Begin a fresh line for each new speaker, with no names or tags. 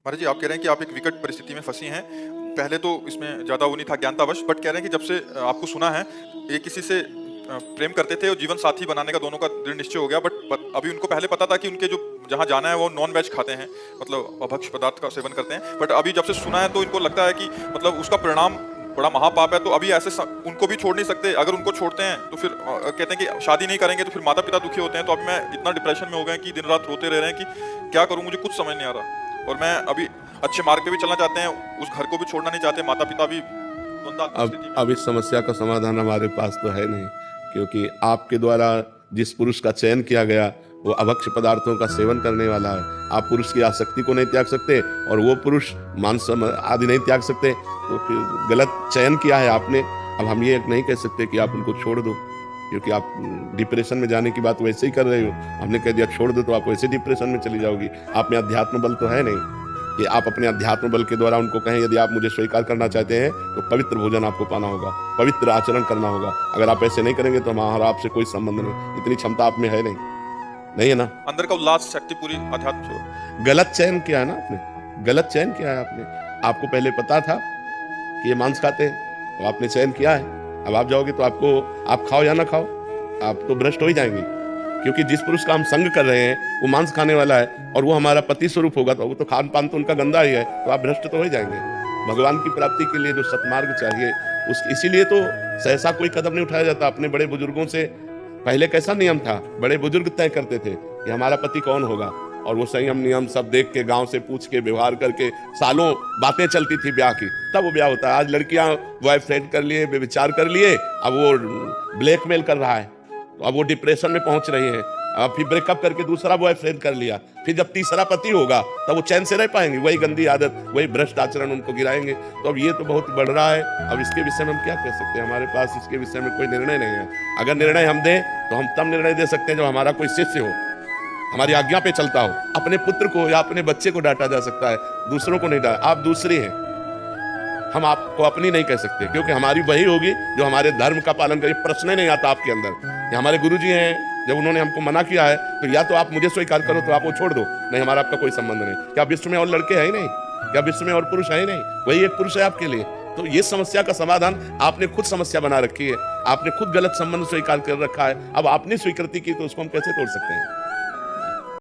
महाराज जी, आप कह रहे हैं कि आप एक विकट परिस्थिति में फँसी हैं। पहले तो इसमें ज़्यादा वो नहीं था ज्ञानतावश, बट कह रहे हैं कि जब से आपको सुना है, ये किसी से प्रेम करते थे और जीवन साथी बनाने का दोनों का दृढ़ निश्चय हो गया, बट अभी उनको पहले पता था कि उनके जो जहाँ जाना है वो नॉन वेज खाते हैं, मतलब अभक्ष्य पदार्थ का सेवन करते हैं। बट अभी जब से सुना है तो इनको लगता है कि मतलब उसका परिणाम बड़ा महापाप है, तो अभी ऐसे उनको भी छोड़ नहीं सकते। अगर उनको छोड़ते हैं तो फिर कहते हैं कि शादी नहीं करेंगे तो फिर माता पिता दुखी होते हैं। तो अभी मैं इतना डिप्रेशन में हो गए कि दिन रात रोते रह रहे हैं कि क्या करूं, मुझे कुछ समझ नहीं आ रहा। और मैं अभी अच्छे मार्ग पे भी चलना चाहते हैं, उस घर को भी छोड़ना नहीं चाहते, माता पिता भी द्वंद्वात्मक
अब
स्थिति में।
अब इस समस्या का समाधान हमारे पास तो है नहीं, क्योंकि आपके द्वारा जिस पुरुष का चयन किया गया वो अभक्ष्य पदार्थों का सेवन करने वाला है। आप पुरुष की आसक्ति को नहीं त्याग सकते और वो पुरुष मांस आदि नहीं त्याग सकते, तो फिर गलत चयन किया है आपने। अब हम ये नहीं कह सकते कि आप उनको छोड़ दो, क्योंकि आप डिप्रेशन में जाने की बात वैसे ही कर रहे हो। हमने कह दिया छोड़ दो तो आप वैसे डिप्रेशन में चली जाओगी। आप में अध्यात्म बल तो है नहीं कि आप अपने अध्यात्म बल के द्वारा उनको कहें यदि आप मुझे स्वीकार करना चाहते हैं तो पवित्र भोजन आपको पाना होगा, पवित्र आचरण करना होगा। अगर आप ऐसे नहीं करेंगे तो हमारा आपसे कोई संबंध नहीं। इतनी क्षमता आप में है नहीं, नहीं है ना।
अंदर का उल्लास शक्ति पूरी अध्यात्म से हो।
गलत चयन किया है ना आपने, गलत चयन किया है आपने। आपको पहले पता था कि ये मांस खाते हैं तो आपने चयन किया है। अब आप जाओगे तो आपको, आप खाओ या ना खाओ, आप तो भ्रष्ट हो ही जाएंगे। क्योंकि जिस पुरुष का हम संग कर रहे हैं वो मांस खाने वाला है और वो हमारा पति स्वरूप होगा, तो वो तो खान पान तो उनका गंदा ही है, तो आप भ्रष्ट तो हो ही जाएंगे। भगवान की प्राप्ति के लिए जो सतमार्ग चाहिए उस इसीलिए तो सहसा कोई कदम नहीं उठाया जाता। अपने बड़े बुजुर्गों से पहले कैसा नियम था, बड़े बुजुर्ग तय करते थे कि हमारा पति कौन होगा, और वो संयम नियम सब देख के गांव से पूछ के व्यवहार करके सालों बातें चलती थी ब्याह की, तब वो ब्याह होता है। आज लड़कियां बॉयफ्रेंड कर लिए, व्यभिचार कर लिए, अब वो ब्लैकमेल कर रहा है, तो अब वो डिप्रेशन में पहुंच रही है। अब फिर ब्रेकअप करके दूसरा बॉयफ्रेंड कर लिया, फिर जब तीसरा पति होगा तब वो चैन से रह पाएंगे। वही गंदी आदत, वही भ्रष्ट आचरण उनको गिराएंगे। तो अब ये तो बहुत बढ़ रहा है। अब इसके विषय में हम क्या कह सकते हैं, हमारे पास इसके विषय में कोई निर्णय नहीं है। अगर निर्णय हम दें तो हम तब निर्णय दे सकते हैं जब हमारा कोई शिष्य हो, हमारी आज्ञा पे चलता हो। अपने पुत्र को या अपने बच्चे को डांटा जा सकता है, दूसरों को नहीं डांटा। आप दूसरी हैं, हम आपको अपनी नहीं कह सकते, क्योंकि हमारी वही होगी जो हमारे धर्म का पालन करे। प्रश्न ही नहीं आता आपके अंदर। ये हमारे गुरुजी हैं, जब उन्होंने हमको मना किया है तो या तो आप मुझे स्वीकार करो तो आप वो छोड़ दो, नहीं हमारा आपका कोई संबंध नहीं। क्या विश्व में और लड़के हैं ही नहीं? क्या विश्व में और पुरुष है ही नहीं? वही एक पुरुष है आपके लिए। तो ये समस्या का समाधान आपने खुद समस्या बना रखी है, आपने खुद गलत संबंध स्वीकार कर रखा है। अब आपने स्वीकृति की तो उसको हम कैसे तोड़ सकते हैं?